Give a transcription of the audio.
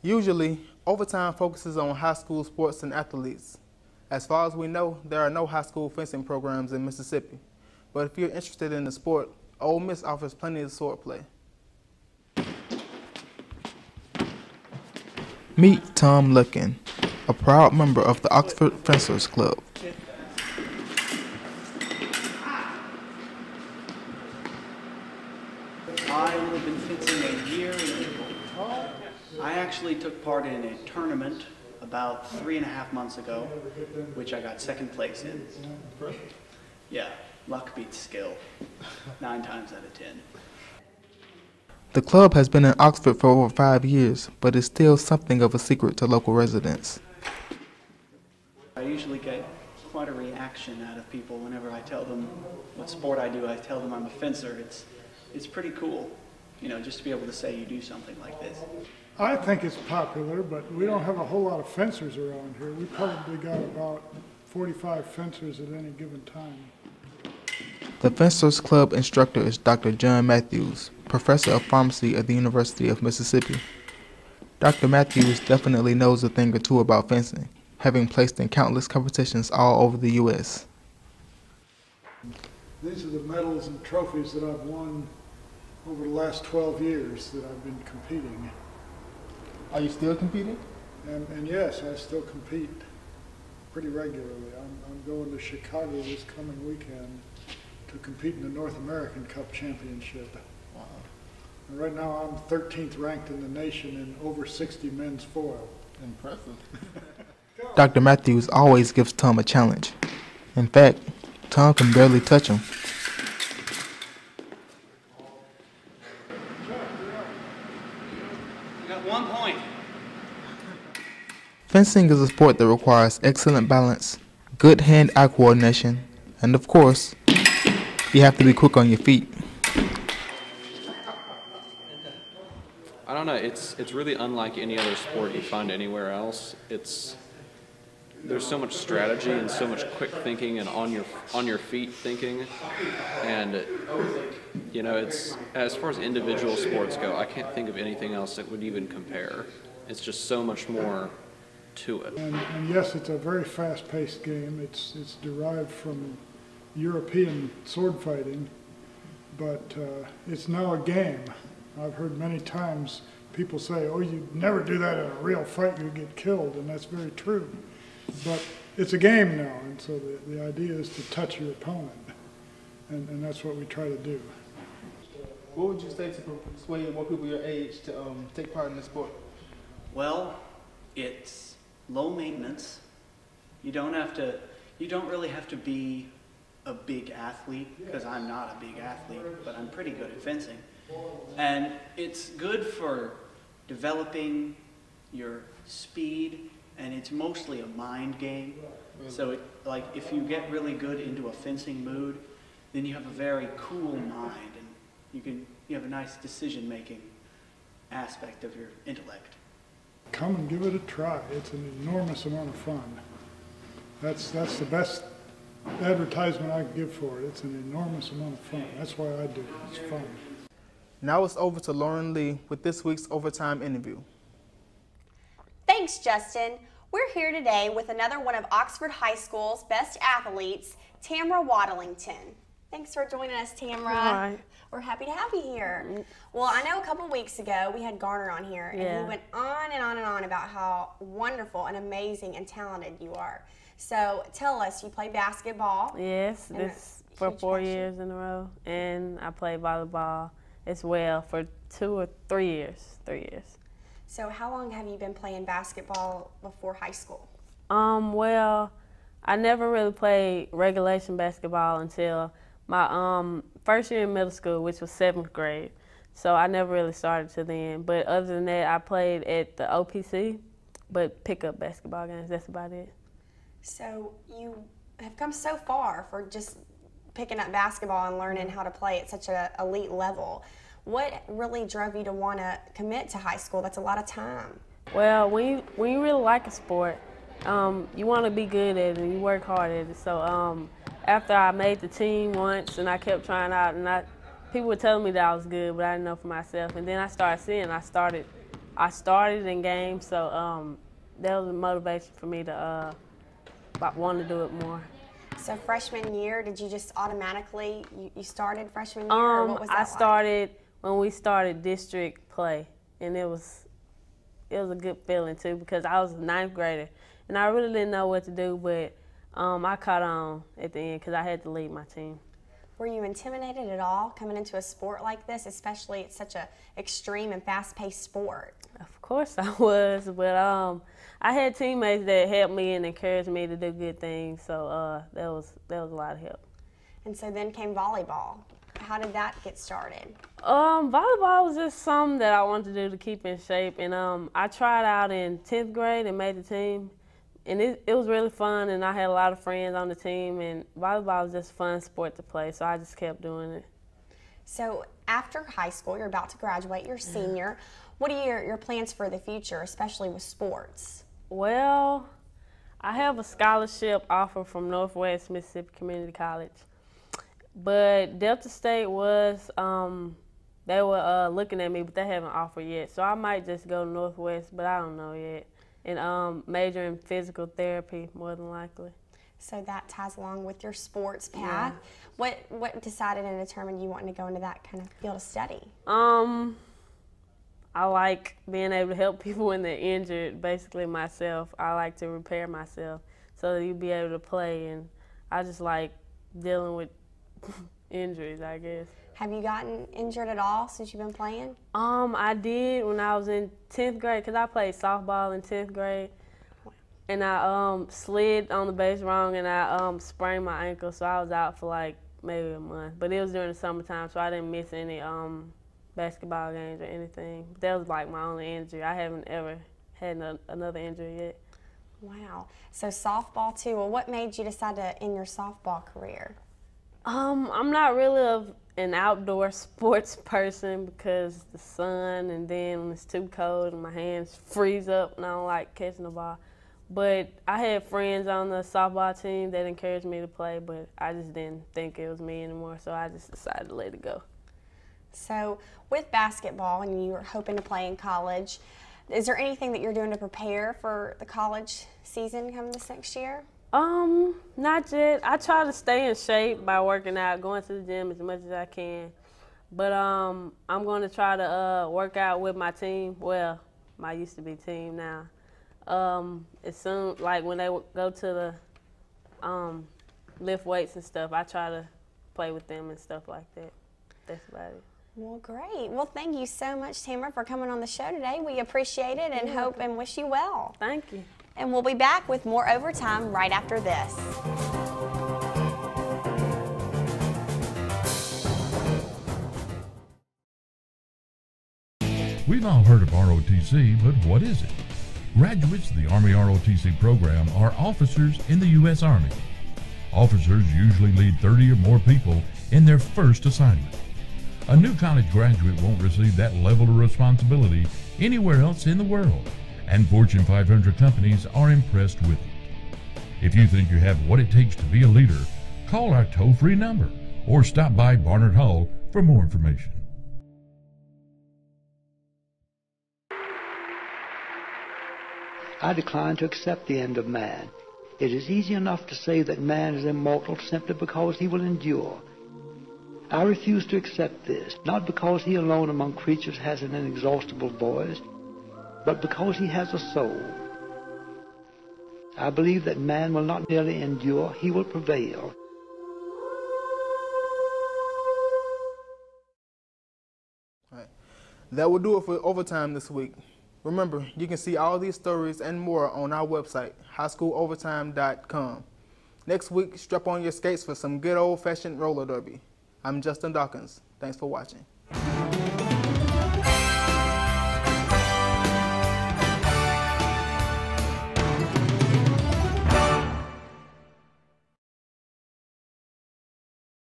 Usually, overtime focuses on high school sports and athletes. As far as we know, there are no high school fencing programs in Mississippi. But if you're interested in the sport, Ole Miss offers plenty of sword play. Meet Tom Luckin, a proud member of the Oxford Fencers Club. I have been fencing a year in April. I actually took part in a tournament about 3.5 months ago, which I got second place in. Yeah, luck beats skill, 9 times out of 10. The club has been in Oxford for over 5 years, but is still something of a secret to local residents. I usually get quite a reaction out of people whenever I tell them what sport I do. I tell them I'm a fencer. It's pretty cool, you know, just to be able to say you do something like this. I think it's popular, but we don't have a whole lot of fencers around here. We probably got about 45 fencers at any given time. The Fencers Club instructor is Dr. John Matthews, professor of pharmacy at the University of Mississippi. Dr. Matthews definitely knows a thing or two about fencing, having placed in countless competitions all over the U.S. These are the medals and trophies that I've won over the last 12 years that I've been competing. Are you still competing? And yes, I still compete pretty regularly. I'm going to Chicago this coming weekend to compete in the North American Cup Championship. Wow. And right now I'm 13th ranked in the nation in over 60 men's foil. Impressive. Dr. Matthews always gives Tom a challenge. In fact, Tom can barely touch him. You got 1 point. Fencing is a sport that requires excellent balance, good hand-eye coordination, and of course, you have to be quick on your feet. I don't know, it's really unlike any other sport you find anywhere else. There's so much strategy and so much quick thinking and on your feet thinking, and you know, it's, as far as individual sports go, I can't think of anything else that would even compare. It's just so much more to it. And yes, it's a very fast-paced game. It's derived from European sword fighting, but it's now a game. I've heard many times people say, oh, you never do that in a real fight, you get killed, and that's very true. But it's a game now, and so the idea is to touch your opponent, and that's what we try to do. What would you say to persuade more people your age to take part in the sport? Well, it's low maintenance. You don't really have to be a big athlete, because I'm not a big athlete, but I'm pretty good at fencing. And it's good for developing your speed, and it's mostly a mind game. So like if you get really good into a fencing mood, then you have a very cool mind, and you have a nice decision-making aspect of your intellect. Come and give it a try. It's an enormous amount of fun. That's the best advertisement I can give for it. It's an enormous amount of fun. That's why I do it. It's fun. Now it's over to Lauren Lee with this week's Overtime interview. Thanks, Justin. We're here today with another one of Oxford High School's best athletes, TAMARA WADDLINGTON. Thanks for joining us, TAMARA. Right. We're happy to have you here. Well, I know a couple weeks ago we had Garner on here, and he went on and on and on about how wonderful and amazing and talented you are. So tell us, you play basketball. Yes, this for 4 years in a row, and I play volleyball as well for 2 or 3 years. 3 years. So how long have you been playing basketball before high school? Well, I never really played regulation basketball until my first year in middle school, which was 7th grade. So I never really started till then. But other than that, I played at the OPC, but pick-up basketball games, that's about it. So you have come so far for just picking up basketball and learning how to play at such an elite level. What really drove you to want to commit to high school? That's a lot of time. Well, when you really like a sport, you want to be good at it and you work hard at it. So after I made the team once and I kept trying out, and people were telling me that I was good, but I didn't know for myself. And then I started seeing, I started I started in games, so that was a motivation for me to want to do it more. So freshman year, did you just automatically, you started freshman year, or what was that I like? started when we started district play, and it was a good feeling too, because I was a 9th grader, and I really didn't know what to do, but I caught on at the end because I had to lead my team. Were you intimidated at all coming into a sport like this, especially it's such a extreme and fast-paced sport? Of course I was, but I had teammates that helped me and encouraged me to do good things, so that was a lot of help. And so then came volleyball. How did that get started? Volleyball was just something that I wanted to do to keep in shape, and I tried out in 10th grade and made the team, and it was really fun, and I had a lot of friends on the team, and volleyball was just a fun sport to play, so I just kept doing it. So after high school, you're about to graduate, you're a senior. What are your plans for the future, especially with sports? Well, I have a scholarship offer from Northwest Mississippi Community College, but Delta State was, they were looking at me, but they haven't offered yet, so I might just go to Northwest, but I don't know yet, and major in physical therapy, more than likely. So that ties along with your sports path. Yeah. What decided and determined you wanted to go into that kind of field of study? I like being able to help people when they're injured, basically myself. I like to repair myself so that you'll be able to play, and I just like dealing with injuries, I guess. Have you gotten injured at all since you've been playing? I did when I was in 10th grade, because I played softball in 10th grade, and I slid on the base wrong, and I sprained my ankle, so I was out for like maybe a month. But it was during the summertime, so I didn't miss any basketball games or anything. That was like my only injury. I haven't ever had another injury yet. Wow. So softball too. Well, what made you decide to end your softball career? I'm not really an outdoor sports person because the sun, and then when it's too cold and my hands freeze up and I don't like catching the ball. But I had friends on the softball team that encouraged me to play, but I just didn't think it was me anymore, so I just decided to let it go. So with basketball, and you're hoping to play in college, is there anything that you're doing to prepare for the college season coming this next year? Not yet. I try to stay in shape by working out, going to the gym as much as I can. But I'm going to try to work out with my team. Well, my used to be team now. As soon, like when they go to the lift weights and stuff, I try to play with them and stuff like that. That's about it. Well, great. Well, thank you so much, Tamara, for coming on the show today. We appreciate it and hope and wish you well. Thank you. And we'll be back with more Overtime right after this. We've all heard of ROTC, but what is it? Graduates of the Army ROTC program are officers in the U.S. Army. Officers usually lead 30 or more people in their first assignment. A new college graduate won't receive that level of responsibility anywhere else in the world, and Fortune 500 companies are impressed with it. If you think you have what it takes to be a leader, call our toll-free number or stop by Barnard Hall for more information. I decline to accept the end of man. It is easy enough to say that man is immortal simply because he will endure. I refuse to accept this, not because he alone among creatures has an inexhaustible voice, but because he has a soul. I believe that man will not merely endure, he will prevail. All right. That will do it for Overtime this week. Remember, you can see all these stories and more on our website, highschoolovertime.com. Next week, strap on your skates for some good old-fashioned roller derby. I'm Justin Dawkins. Thanks for watching.